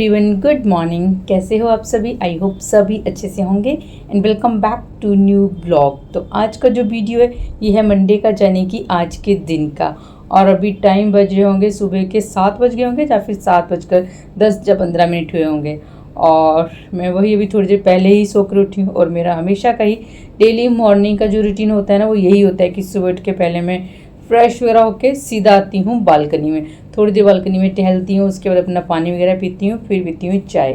Everyone, good morning. कैसे हो आप सभी? आई होप सभी अच्छे से होंगे and welcome back to new blog. तो आज का जो वीडियो है ये है मंडे का, यानी कि आज के दिन का। और अभी टाइम बज रहे होंगे सुबह के 7 बज गए होंगे या फिर 7:10 या 15 मिनट हुए होंगे। और मैं वही अभी थोड़ी देर पहले ही सो कर उठी हूँ। और मेरा हमेशा का ही डेली मॉर्निंग का जो रूटीन होता है ना, वो यही होता है कि सुबह उठ के पहले मैं फ्रेश वगैरह होके सीधा आती हूँ बालकनी में, थोड़ी देर बालकनी में टहलती हूँ, उसके बाद अपना पानी वगैरह पीती हूँ, फिर पीती हूँ चाय।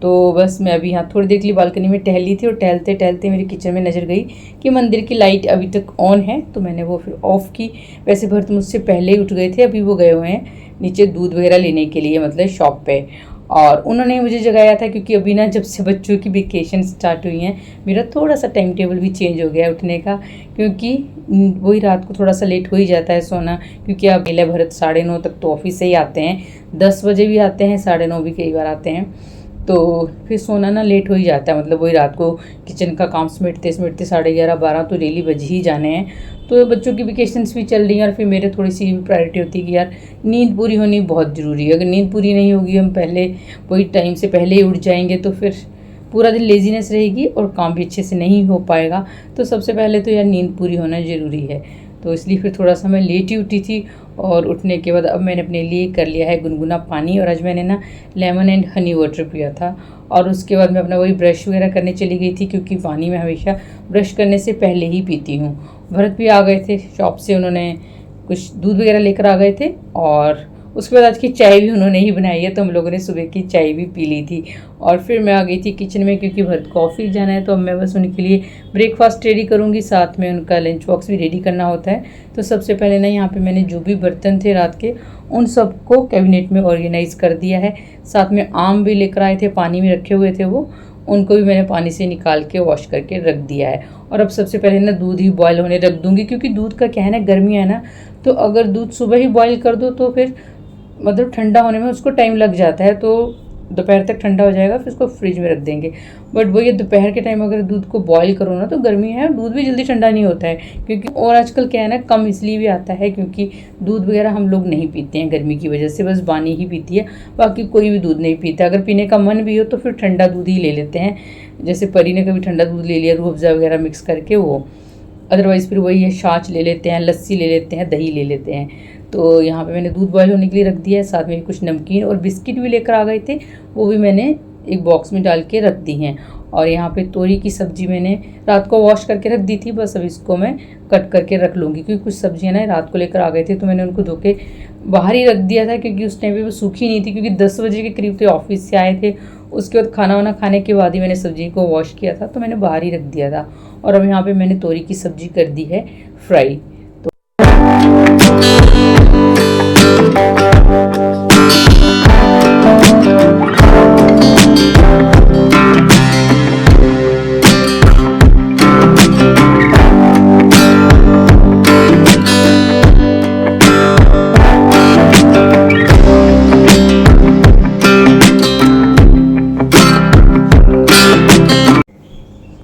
तो बस मैं अभी यहाँ थोड़ी देर के लिए बालकनी में टहली थी और टहलते टहलते मेरे किचन में नज़र गई कि मंदिर की लाइट अभी तक ऑन है, तो मैंने वो फिर ऑफ़ की। वैसे भरत मुझसे पहले ही उठ गए थे, अभी वो गए हुए हैं नीचे दूध वगैरह लेने के लिए, मतलब शॉप पे। और उन्होंने मुझे जगाया था क्योंकि अभी ना जब से बच्चों की वेकेशन स्टार्ट हुई हैं, मेरा थोड़ा सा टाइम टेबल भी चेंज हो गया है उठने का, क्योंकि वही रात को थोड़ा सा लेट हो ही जाता है सोना। क्योंकि अब अकेले भरत 9:30 तक तो ऑफिस से ही आते हैं, 10 बजे भी आते हैं, 9:30 भी कई बार आते हैं। तो फिर सोना ना लेट हो ही जाता है, मतलब वही रात को किचन का काम समेटते समेटते 11:30-12 तो डेली बज ही जाने हैं। तो बच्चों की वेकेशंस भी चल रही हैं और फिर मेरे थोड़ी सी प्रायोरिटी होती है कि यार नींद पूरी होनी बहुत ज़रूरी है। अगर नींद पूरी नहीं होगी, हम पहले वही टाइम से पहले ही उठ जाएंगे तो फिर पूरा दिन लेजीनेस रहेगी और काम भी अच्छे से नहीं हो पाएगा। तो सबसे पहले तो यार नींद पूरी होना ज़रूरी है। तो इसलिए फिर थोड़ा सा मैं लेट ही उठी थी। और उठने के बाद अब मैंने अपने लिए कर लिया है गुनगुना पानी, और आज मैंने ना लेमन एंड हनी वाटर पिया था। और उसके बाद मैं अपना वही ब्रश वगैरह करने चली गई थी, क्योंकि पानी मैं हमेशा ब्रश करने से पहले ही पीती हूँ। भरत भी आ गए थे शॉप से, उन्होंने कुछ दूध वगैरह लेकर आ गए थे। और उसके बाद आज की चाय भी उन्होंने ही बनाई है, तो हम लोगों ने सुबह की चाय भी पी ली थी। और फिर मैं आ गई थी किचन में, क्योंकि भरत को ऑफिस जाना है, तो अब मैं बस उनके लिए ब्रेकफास्ट रेडी करूँगी, साथ में उनका लंच बॉक्स भी रेडी करना होता है। तो सबसे पहले ना यहाँ पे मैंने जो भी बर्तन थे रात के, उन सबको कैबिनेट में ऑर्गेनाइज़ कर दिया है। साथ में आम भी लेकर आए थे, पानी में रखे हुए थे वो, उनको भी मैंने पानी से निकाल के वॉश करके रख दिया है। और अब सबसे पहले ना दूध ही बॉयल होने रख दूँगी, क्योंकि दूध का क्या है ना, गर्मी है ना, तो अगर दूध सुबह ही बॉयल कर दो तो फिर मतलब ठंडा होने में उसको टाइम लग जाता है। तो दोपहर तक ठंडा हो जाएगा, फिर उसको फ्रिज में रख देंगे। बट वही दोपहर के टाइम अगर दूध को बॉईल करो ना, तो गर्मी है, दूध भी जल्दी ठंडा नहीं होता है। क्योंकि और आजकल क्या है ना, कम इसलिए भी आता है क्योंकि दूध वगैरह हम लोग नहीं पीते हैं गर्मी की वजह से, बस बानी ही पीती है, बाकी कोई भी दूध नहीं पीता। अगर पीने का मन भी हो तो फिर ठंडा दूध ही ले लेते हैं। जैसे परी ने कभी ठंडा दूध ले लिया, रूह अफ़ज़ा वगैरह मिक्स करके वो। अदरवाइज़ फिर वही है, छाछ ले लेते हैं, लस्सी ले लेते हैं, दही ले लेते हैं। तो यहाँ पे मैंने दूध बॉयल होने के लिए रख दिया है। साथ में कुछ नमकीन और बिस्किट भी लेकर आ गए थे, वो भी मैंने एक बॉक्स में डाल के रख दी हैं। और यहाँ पे तोरी की सब्ज़ी मैंने रात को वॉश करके रख दी थी, बस अब इसको मैं कट करके रख लूँगी। क्योंकि कुछ सब्जियाँ ना रात को लेकर आ गए थे, तो मैंने उनको धो के बाहर ही रख दिया था, क्योंकि उस टाइम पे वो सूखी नहीं थी। क्योंकि 10 बजे के करीब तो ऑफिस से आए थे, उसके बाद खाना वाना खाने के बाद ही मैंने सब्ज़ी को वॉश किया था, तो मैंने बाहर ही रख दिया था। और अब यहाँ पे मैंने तोरी की सब्ज़ी कर दी है फ्राई।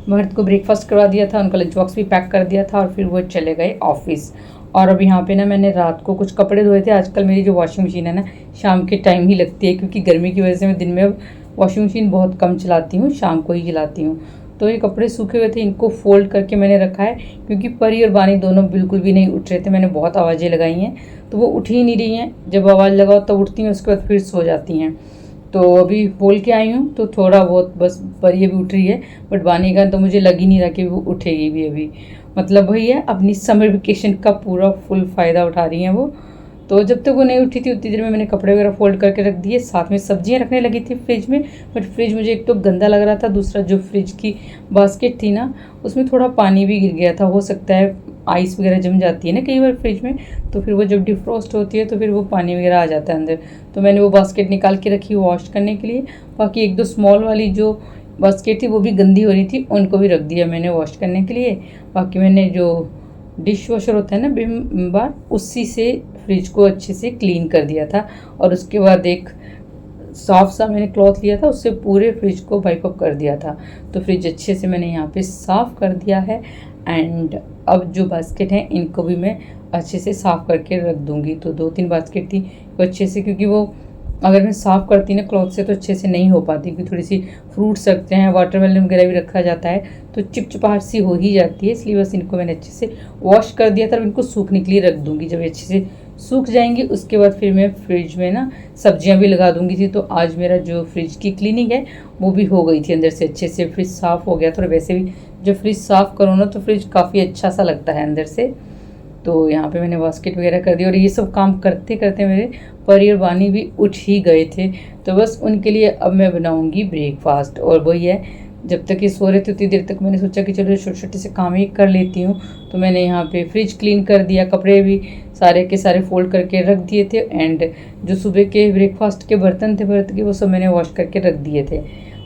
भरत को ब्रेकफास्ट करवा दिया था, उनका लंच बॉक्स भी पैक कर दिया था, और फिर वो चले गए ऑफिस। और अब यहाँ पे ना मैंने रात को कुछ कपड़े धोए थे। आजकल मेरी जो वॉशिंग मशीन है ना, शाम के टाइम ही लगती है, क्योंकि गर्मी की वजह से मैं दिन में अब वॉशिंग मशीन बहुत कम चलाती हूँ, शाम को ही चलाती हूँ। तो ये कपड़े सूखे हुए थे, इनको फोल्ड करके मैंने रखा है, क्योंकि परी और बानी दोनों बिल्कुल भी नहीं उठ रहे थे। मैंने बहुत आवाज़ें लगाई हैं, तो वो उठ ही नहीं रही हैं। जब आवाज़ लगाओ तब उठती हैं, उसके बाद फिर सो जाती हैं। तो अभी बोल के आई हूँ, तो थोड़ा बहुत बस परी अभी उठ रही है, बट बानी का तो मुझे लग ही नहीं रहा कि वो उठेगी भी अभी। मतलब वही है, अपनी समर वेकेशन का पूरा फुल फ़ायदा उठा रही हैं वो। तो जब तक वो नहीं उठी थी उतनी देर में मैंने कपड़े वगैरह फोल्ड करके रख दिए, साथ में सब्जियां रखने लगी थी फ्रिज में। बट फ्रिज मुझे एक तो गंदा लग रहा था, दूसरा जो फ्रिज की बास्केट थी ना, उसमें थोड़ा पानी भी गिर गया था। हो सकता है आइस वगैरह जम जाती है ना कई बार फ्रिज में, तो फिर वो जब डिफ्रॉस्ट होती है तो फिर वो पानी वगैरह आ जाता है अंदर। तो मैंने वो बास्केट निकाल के रखी वॉश करने के लिए। बाकी एक दो स्मॉल वाली जो बास्केट थी वो भी गंदी हो रही थी, उनको भी रख दिया मैंने वॉश करने के लिए। बाकी मैंने जो डिश वॉशर होता है ना विम बार, उसी से फ्रिज को अच्छे से क्लीन कर दिया था। और उसके बाद एक साफ सा मैंने क्लॉथ लिया था, उससे पूरे फ्रिज को वाइप अप कर दिया था। तो फ्रिज अच्छे से मैंने यहाँ पे साफ़ कर दिया है। एंड अब जो बास्केट हैं इनको भी मैं अच्छे से साफ़ करके रख दूँगी। तो 2-3 बास्केट थी वो अच्छे से, क्योंकि वो अगर मैं साफ़ करती ना क्लॉथ से तो अच्छे से नहीं हो पाती, क्योंकि थोड़ी सी फ्रूट्स रखते हैं, वाटरमेलन वगैरह भी रखा जाता है तो चिपचिपाहट सी हो ही जाती है। इसलिए बस इनको मैंने अच्छे से वॉश कर दिया था। अब इनको सूखने के लिए रख दूँगी। जब ये अच्छे से सूख जाएंगी उसके बाद फिर मैं फ्रिज में ना सब्जियां भी लगा दूंगी थी। तो आज मेरा जो फ्रिज की क्लीनिंग है वो भी हो गई थी अंदर से अच्छे से, फ्रिज साफ़ हो गया था। और वैसे भी जब फ्रिज साफ़ करो ना तो फ्रिज काफ़ी अच्छा सा लगता है अंदर से। तो यहाँ पे मैंने बास्केट वगैरह कर दी और ये सब काम करते करते मेरे परी और बानी भी उठ ही गए थे। तो बस उनके लिए अब मैं बनाऊँगी ब्रेकफास्ट। और वही है, जब तक ये सो रहे थे उतनी देर तक मैंने सोचा कि चलो छोटे छोटे से काम ही कर लेती हूँ। तो मैंने यहाँ पे फ्रिज क्लीन कर दिया, कपड़े भी सारे के सारे फोल्ड करके रख दिए थे। एंड जो सुबह के ब्रेकफास्ट के बर्तन थे बर्तन के, वो सब मैंने वॉश करके रख दिए थे।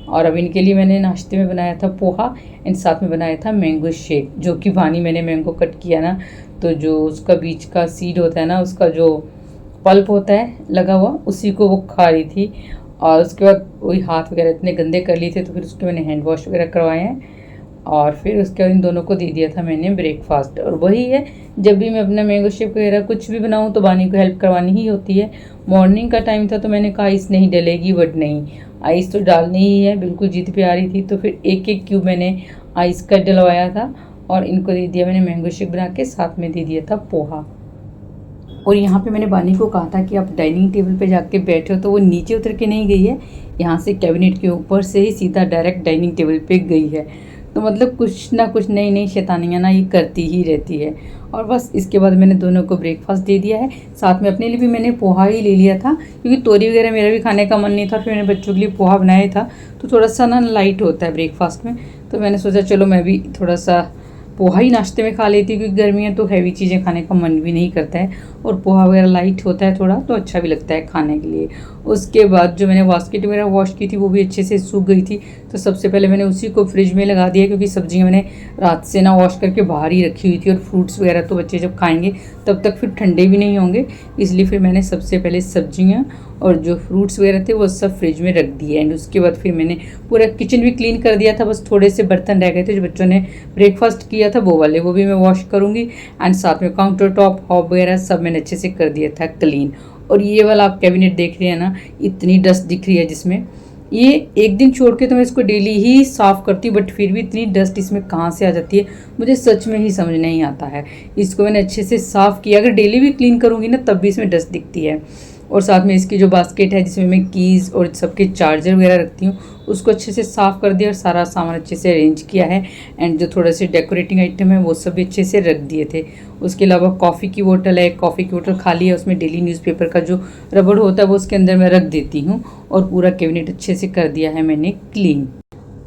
और अब इनके लिए मैंने नाश्ते में बनाया था पोहा एंड साथ में बनाया था मैंगो शेक, जो कि बानी मैंने मैंगो कट किया ना, तो जो उसका बीच का सीड होता है ना, उसका जो पल्प होता है लगा हुआ, उसी को वो खा रही थी। और उसके बाद वही हाथ वगैरह इतने गंदे कर लिए थे तो फिर उसके मैंने हैंड वॉश वगैरह करवाए हैं। और फिर उसके बाद इन दोनों को दे दिया था मैंने ब्रेकफास्ट। और वही है, जब भी मैं अपना मैंगो शेक वगैरह कुछ भी बनाऊँ तो बानी को हेल्प करवानी ही होती है। मॉर्निंग का टाइम था तो मैंने कहा आइस नहीं डलेगी, बट नहीं, आइस तो डालनी ही है, बिल्कुल जिद पे आ रही थी। तो फिर एक एक क्यूब मैंने आइस का डलवाया था और इनको दे दिया मैंने मैंगो शेक बना के, साथ में दे दिया था पोहा। और यहाँ पे मैंने बानी को कहा था कि आप डाइनिंग टेबल पे जाके बैठो, तो वो नीचे उतर के नहीं गई है, यहाँ से कैबिनेट के ऊपर से ही सीधा डायरेक्ट डाइनिंग टेबल पे गई है। तो मतलब कुछ ना कुछ नई नई शैतानियाँ ना ये करती ही रहती है। और बस इसके बाद मैंने दोनों को ब्रेकफास्ट दे दिया है, साथ में अपने लिए भी मैंने पोहा ही ले लिया था, क्योंकि तोरी वगैरह मेरा भी खाने का मन नहीं था। फिर मैंने बच्चों के लिए पोहा बनाया था, तो थोड़ा सा ना लाइट होता है ब्रेकफास्ट में, तो मैंने सोचा चलो मैं भी थोड़ा सा पोहा ही नाश्ते में खा लेती हूँ, क्योंकि गर्मियाँ तो हैवी चीज़ें खाने का मन भी नहीं करता है, और पोहा वगैरह लाइट होता है थोड़ा, तो अच्छा भी लगता है खाने के लिए। उसके बाद जो मैंने बास्केट वगैरह वॉश की थी वो भी अच्छे से सूख गई थी, तो सबसे पहले मैंने उसी को फ्रिज में लगा दिया, क्योंकि सब्जियाँ मैंने रात से ना वॉश करके बाहर ही रखी हुई थी। और फ्रूट्स वगैरह तो बच्चे जब खाएंगे तब तक फिर ठंडे भी नहीं होंगे, इसलिए फिर मैंने सबसे पहले सब्जियाँ और जो फ्रूट्स वगैरह थे वो सब फ्रिज में रख दिए। एंड उसके बाद फिर मैंने पूरा किचन भी क्लीन कर दिया था, बस थोड़े से बर्तन रह गए थे जो बच्चों ने ब्रेकफास्ट किया था वो वाले, वो भी मैं वॉश करूँगी। एंड साथ में काउंटर टॉप हॉब वगैरह सब मैंने अच्छे से कर दिया था क्लीन। और ये वाला आप कैबिनेट देख रहे हैं ना, इतनी डस्ट दिख रही है जिसमें, ये एक दिन छोड़ के तो मैं इसको डेली ही साफ़ करती हूँ, बट फिर भी इतनी डस्ट इसमें कहाँ से आ जाती है मुझे सच में ही समझ नहीं आता है। इसको मैंने अच्छे से साफ़ किया, अगर डेली भी क्लीन करूँगी ना तब भी इसमें डस्ट दिखती है। और साथ में इसकी जो बास्केट है जिसमें मैं कीज़ और सबके चार्जर वगैरह रखती हूँ, उसको अच्छे से साफ़ कर दिया और सारा सामान अच्छे से अरेंज किया है। एंड जो थोड़े से डेकोरेटिंग आइटम है वो सब भी अच्छे से रख दिए थे। उसके अलावा कॉफ़ी की बोतल है, कॉफ़ी की बोतल खाली है, उसमें डेली न्यूज़पेपर का जो रबड़ होता है वो उसके अंदर मैं रख देती हूँ। और पूरा कैबिनेट अच्छे से कर दिया है मैंने क्लीन।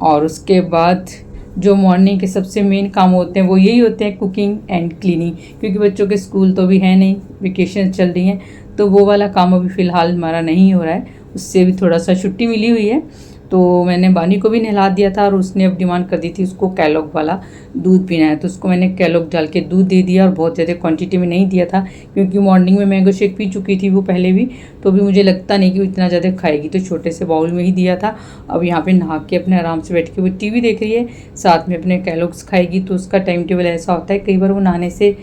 और उसके बाद जो मॉर्निंग के सबसे मेन काम होते हैं वो यही होते हैं, कुकिंग एंड क्लीनिंग, क्योंकि बच्चों के स्कूल तो भी है नहीं, वेकेशन चल रही हैं, तो वो वाला काम अभी फ़िलहाल हमारा नहीं हो रहा है, उससे भी थोड़ा सा छुट्टी मिली हुई है। तो मैंने बानी को भी नहला दिया था और उसने अब डिमांड कर दी थी उसको कैलॉग वाला दूध पीना है, तो उसको मैंने कैलॉग डाल के दूध दे दिया, और बहुत ज़्यादा क्वांटिटी में नहीं दिया था, क्योंकि मॉर्निंग में मैंगो शेक पी चुकी थी वो पहले भी, तो भी मुझे लगता नहीं कि वो इतना ज़्यादा खाएगी, तो छोटे से बाउल में ही दिया था। अब यहाँ पे नहा के अपने आराम से बैठ के वो टीवी देख रही है, साथ में अपने कैलॉग्स खाएगी। तो उसका टाइम टेबल ऐसा होता है, कई बार वो नहाने से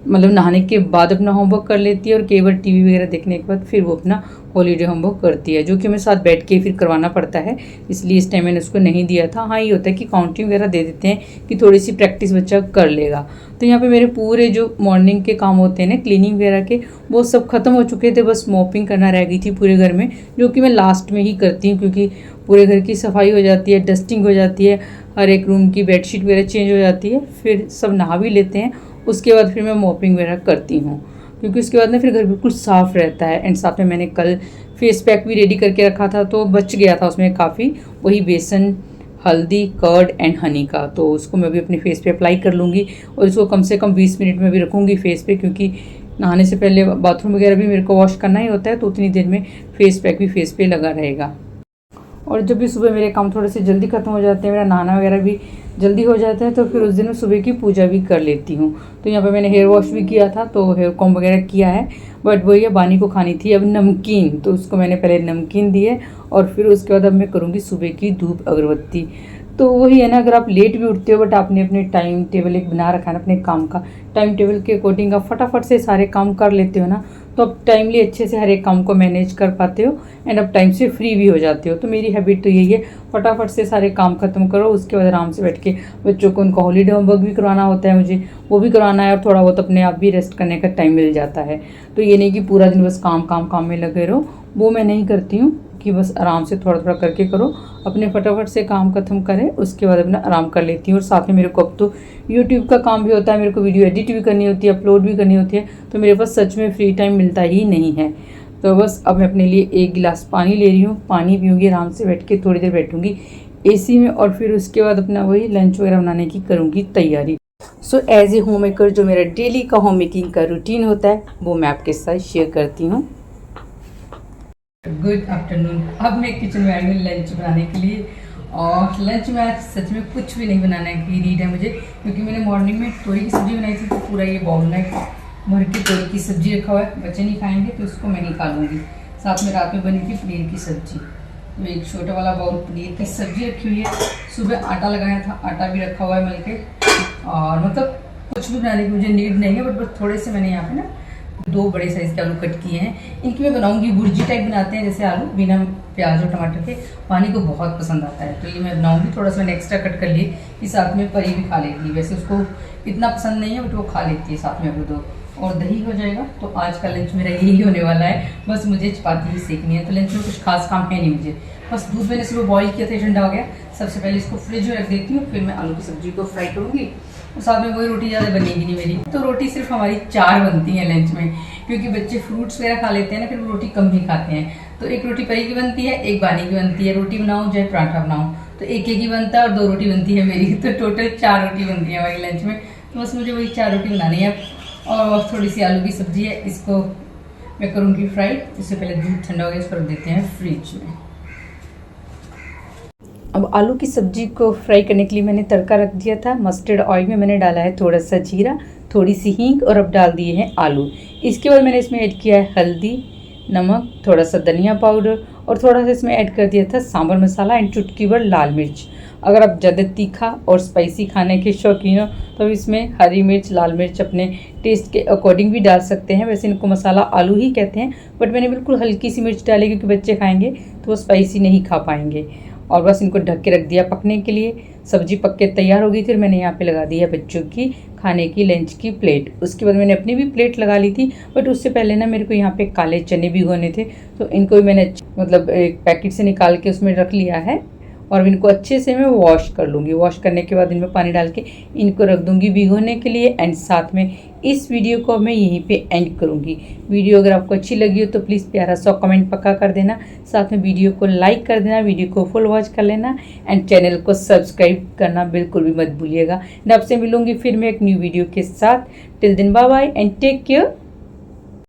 मतलब नहाने के बाद अपना होमवर्क कर लेती है, और कई बार टीवी वगैरह देखने के बाद फिर वो अपना हॉलीडे होमवर्क करती है, जो कि हमें साथ बैठ के फिर करवाना पड़ता है, इसलिए इस टाइम मैंने उसको नहीं दिया था। हाँ, ये होता है कि काउंटिंग वगैरह दे देते हैं कि थोड़ी सी प्रैक्टिस बच्चा कर लेगा। तो यहाँ पे मेरे पूरे जो मॉर्निंग के काम होते हैं ना क्लीनिंग वगैरह के, वो सब खत्म हो चुके थे, बस मॉपिंग करना रह गई थी पूरे घर में, जो कि मैं लास्ट में ही करती हूँ, क्योंकि पूरे घर की सफाई हो जाती है, डस्टिंग हो जाती है, हर एक रूम की बेडशीट वगैरह चेंज हो जाती है, फिर सब नहा भी लेते हैं, उसके बाद फिर मैं मॉपिंग वगैरह करती हूँ, क्योंकि उसके बाद ना फिर घर बिल्कुल साफ़ रहता है। एंड साथ में मैंने कल फेस पैक भी रेडी करके रखा था, तो बच गया था उसमें काफ़ी, वही बेसन, हल्दी, कर्ड एंड हनी का, तो उसको मैं भी अपने फेस पे अप्लाई कर लूँगी। और इसको कम से कम 20 मिनट में भी रखूँगी फेस पे, क्योंकि नहाने से पहले बाथरूम वगैरह भी मेरे को वॉश करना ही होता है, तो उतनी देर में फेस पैक भी फेस पे लगा रहेगा। और जब भी सुबह मेरे काम थोड़े से जल्दी ख़त्म हो जाते हैं, मेरा नहाना वगैरह भी जल्दी हो जाता है, तो फिर उस दिन मैं सुबह की पूजा भी कर लेती हूँ। तो यहाँ पे मैंने हेयर वॉश भी किया था, तो हेयर कॉम्ब वगैरह किया है, बट वही है बानी को खानी थी अब नमकीन, तो उसको मैंने पहले नमकीन दी है, और फिर उसके बाद अब मैं करूँगी सुबह की धूप अगरबत्ती। तो वही है ना, अगर आप लेट भी उठते हो बट आपने अपने टाइम टेबल एक बना रखा है ना अपने काम का, टाइम टेबल के अकॉर्डिंग आप फटाफट से सारे काम कर लेते हो ना, तो आप टाइमली अच्छे से हर एक काम को मैनेज कर पाते हो एंड आप टाइम से फ्री भी हो जाते हो। तो मेरी हैबिट तो यही है, फटाफट से सारे काम खत्म करो, उसके बाद आराम से बैठ के बच्चों को उनका हॉलीडे होमवर्क भी करवाना होता है मुझे, वो भी करवाना है और थोड़ा बहुत अपने आप भी रेस्ट करने का टाइम मिल जाता है। तो ये नहीं कि पूरा दिन बस काम काम काम में लगे रहो, वो मैं नहीं करती हूँ कि बस आराम से थोड़ा थोड़ा करके करो, अपने फटाफट से काम खत्म करें, उसके बाद अपना आराम कर लेती हूँ। और साथ में मेरे को अब तो यूट्यूब का काम भी होता है, मेरे को वीडियो एडिट भी करनी होती है, अपलोड भी करनी होती है, तो मेरे पास सच में फ्री टाइम मिलता ही नहीं है। तो बस अब मैं अपने लिए 1 गिलास पानी ले रही हूँ, पानी पीऊँगी, आराम से बैठ के थोड़ी देर बैठूँगी AC में और फिर उसके बाद अपना वही लंच वगैरह बनाने की करूँगी तैयारी। So as a homemaker जो मेरा डेली का होम मेकिंग का रूटीन होता है वो मैं आपके साथ शेयर करती हूँ। Good afternoon. अब मैं किचन में आई हूँ लंच बनाने के लिए, और लंच में आज सच में कुछ भी नहीं बनाने की नीड है मुझे, क्योंकि मैंने मॉर्निंग में तोरी की सब्ज़ी बनाई थी, तो पूरा ये बाउल में भर के तोरी की सब्ज़ी रखा हुआ है, बच्चे नहीं खाएंगे तो उसको मैं निकालूंगी। साथ में रात में बनी थी पनीर की सब्ज़ी, तो एक छोटा वाला बाउल पनीर की सब्ज़ी रखी हुई है। सुबह आटा लगाया था, आटा भी रखा हुआ है मिल के, और मतलब कुछ भी बनाने की मुझे नीड नहीं है, बट बस थोड़े से मैंने यहाँ पे ना 2 बड़े साइज़ के आलू कट किए हैं, इनकी मैं बनाऊंगी भुर्जी टाइप बनाते हैं जैसे आलू बिना प्याज और टमाटर के, पानी को बहुत पसंद आता है, तो ये मैं बनाऊंगी। थोड़ा सा मैंने एक्स्ट्रा कट कर लिए कि साथ में परी भी खा लेती है, वैसे उसको इतना पसंद नहीं है बट वो खा लेती है साथ में अभी दो, और दही हो जाएगा। तो आज का लंच मेरा यही होने वाला है, बस मुझे चपाती ही सेकनी है। तो लंच में कुछ खास काम है नहीं मुझे, बस दूध मैंने सुबह बॉईल किया था, ठंडा हो गया। सबसे पहले इसको फ्रिज में रख देती हूँ, फिर मैं आलू की सब्जी को फ्राई करूँगी, और साथ में वही रोटी ज़्यादा बनेगी नहीं मेरी, तो रोटी सिर्फ हमारी 4 बनती है लंच में, क्योंकि बच्चे फ्रूट्स वगैरह खा लेते हैं ना, फिर वो रोटी कम ही खाते हैं। तो एक रोटी परी की बनती है, एक बानी की बनती है, रोटी बनाऊँ चाहे पराठा बनाऊँ तो एक एक ही बनता है, और 2 रोटी बनती है मेरी, तो टोटल 4 रोटी बनती है हमारी लंच में। तो बस मुझे वही 4 रोटी बनानी है, और थोड़ी सी आलू की सब्जी है, इसको मैं करूँगी फ्राई। इससे पहले दूध ठंडा हो गया, इसको रख देते हैं फ्रिज में। अब आलू की सब्जी को फ्राई करने के लिए मैंने तड़का रख दिया था। मस्टर्ड ऑयल में मैंने डाला है थोड़ा सा जीरा, थोड़ी सी हींग, और अब डाल दिए हैं आलू। इसके बाद मैंने इसमें ऐड किया है हल्दी, नमक, थोड़ा सा धनिया पाउडर, और थोड़ा सा इसमें ऐड कर दिया था सांभर मसाला एंड चुटकी भर लाल मिर्च। अगर आप ज़्यादा तीखा और स्पाइसी खाने के शौकीन हो तो इसमें हरी मिर्च, लाल मिर्च अपने टेस्ट के अकॉर्डिंग भी डाल सकते हैं। वैसे इनको मसाला आलू ही कहते हैं, बट मैंने बिल्कुल हल्की सी मिर्च डाली, क्योंकि बच्चे खाएंगे तो वो स्पाइसी नहीं खा पाएंगे। और बस इनको ढक के रख दिया पकने के लिए। सब्जी पक के तैयार हो गई, फिर मैंने यहाँ पे लगा दी है बच्चों की खाने की लंच की प्लेट। उसके बाद मैंने अपनी भी प्लेट लगा ली थी, बट उससे पहले ना मेरे को यहाँ पे काले चने भिगोने थे, तो इनको भी मैंने मतलब एक पैकेट से निकाल के उसमें रख लिया है, और इनको अच्छे से मैं वॉश कर लूँगी। वॉश करने के बाद इनमें पानी डाल के इनको रख दूँगी भिगोने के लिए। एंड साथ में इस वीडियो को मैं यहीं पे एंड करूँगी। वीडियो अगर आपको अच्छी लगी हो तो प्लीज़ प्यारा सा कमेंट पक्का कर देना, साथ में वीडियो को लाइक कर देना, वीडियो को फुल वॉच कर लेना, एंड चैनल को सब्सक्राइब करना बिल्कुल भी मत भूलिएगा। मैं आपसे मिलूँगी फिर मैं एक न्यू वीडियो के साथ। Till then bye bye and take care.